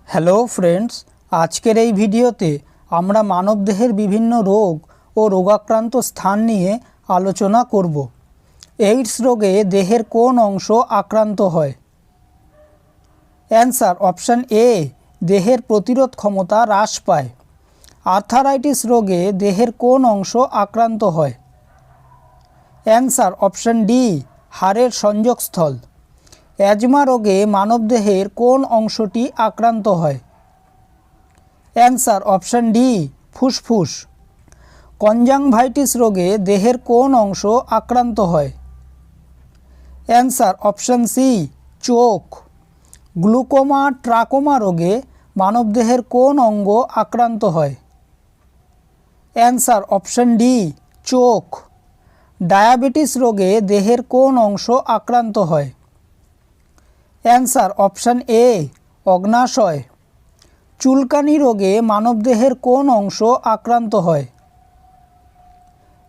Hello friends, আজকের এই ভিডিওতে আমরা মানবদেহের বিভিন্ন রোগ ও রোগাক্রান্ত স্থান নিয়ে আলোচনা করব। এইডস রোগে দেহের কোন অংশ আক্রান্ত হয়? অ্যান্সার অপশান এ, দেহের প্রতিরোধ ক্ষমতা হ্রাস পায়। আর্থারাইটিস রোগে দেহের কোন অংশ আক্রান্ত হয়? অ্যান্সার অপশান ডি, হাড়ের সংযোগস্থল। অ্যাজমা রোগে মানবদেহের কোন অংশটি আক্রান্ত হয়? অ্যান্সার অপশান ডি, ফুসফুস। কনজাংভাইটিস রোগে দেহের কোন অংশ আক্রান্ত হয়? অ্যান্সার অপশান সি, চোখ। গ্লুকোমা ট্রাকোমা রোগে মানবদেহের কোন অঙ্গ আক্রান্ত হয়? অ্যান্সার অপশান ডি, চোখ। ডায়াবেটিস রোগে দেহের কোন অংশ আক্রান্ত হয়? অ্যান্সার অপশান এ, অগ্ন্যাশয়। চুলকানি রোগে মানবদেহের কোন অংশ আক্রান্ত হয়?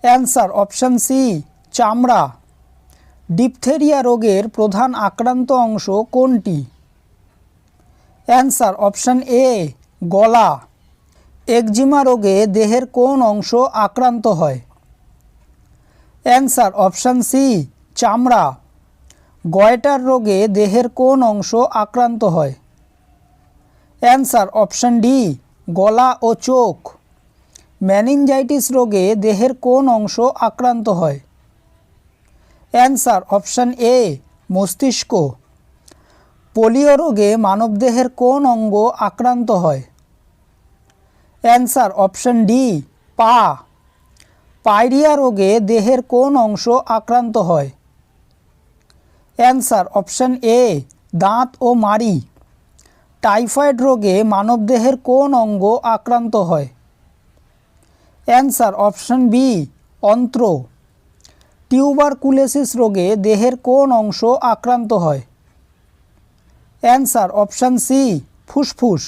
অ্যান্সার অপশান সি, চামড়া। ডিপথেরিয়া রোগের প্রধান আক্রান্ত অংশ কোনটি? অ্যান্সার অপশান এ, গলা। একজিমা রোগে দেহের কোন অংশ আক্রান্ত হয়? অ্যান্সার অপশান সি, চামড়া। গয়টার রোগে দেহের কোন অংশ আক্রান্ত হয়? অ্যান্সার অপশান ডি, গলা ও চোখ। মেনিনজাইটিস রোগে দেহের কোন অংশ আক্রান্ত হয়? অ্যান্সার অপশান এ, মস্তিষ্ক। পোলিও রোগে মানবদেহের কোন অঙ্গ আক্রান্ত হয়? অ্যান্সার অপশান ডি, পা। পাইরিয়া রোগে দেহের কোন অংশ আক্রান্ত হয়? অ্যান্সার অপশান এ, দাঁত ও মাড়ি। টাইফয়েড রোগে মানবদেহের কোন অঙ্গ আক্রান্ত হয়? অ্যান্সার অপশান বি, অন্ত্র। টিউবারকুলোসিস রোগে দেহের কোন অংশ আক্রান্ত হয়? অ্যান্সার অপশান সি, ফুসফুস।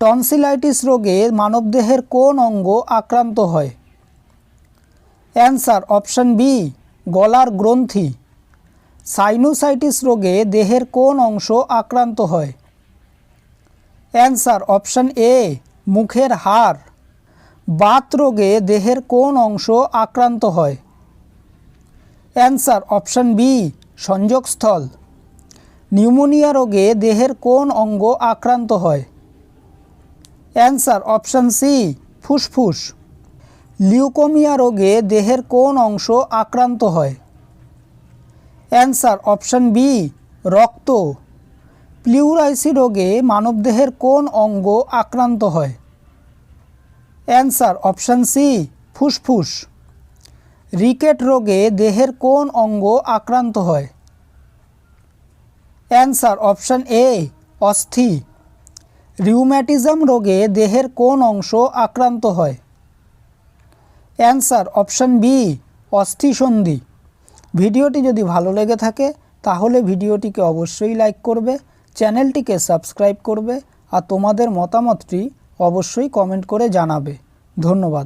টনসিলাইটিস রোগে মানবদেহের কোন অঙ্গ আক্রান্ত হয়? অ্যান্সার অপশান বি, গলার গ্রন্থি। সাইনোসাইটিস রোগে দেহের কোন অংশ আক্রান্ত হয়? অ্যান্সার অপশান এ, মুখের হাড়। বাত রোগে দেহের কোন অংশ আক্রান্ত হয়? অ্যান্সার অপশান বি, সংযোগস্থল। নিউমোনিয়া রোগে দেহের কোন অঙ্গ আক্রান্ত হয়? অ্যান্সার অপশান সি, ফুসফুস। লিউকোমিয়া রোগে দেহের কোন অংশ আক্রান্ত হয়? অ্যান্সার অপশান বি, রক্ত। প্লিউরাইসি রোগে মানবদেহের কোন অঙ্গ আক্রান্ত হয়? অ্যান্সার অপশান সি, ফুসফুস। রিকেট রোগে দেহের কোন অঙ্গ আক্রান্ত হয়? অ্যান্সার অপশান এ, অস্থি। রিউম্যাটিজম রোগে দেহের কোন অংশ আক্রান্ত হয়? অ্যান্সার অপশান বি, অস্থিসন্ধি। ভিডিওটি যদি ভালো লেগে থাকে তাহলে ভিডিওটিকে অবশ্যই লাইক করবে, চ্যানেলটিকে সাবস্ক্রাইব করবে আর তোমাদের মতামতটি অবশ্যই কমেন্ট করে জানাবে। ধন্যবাদ।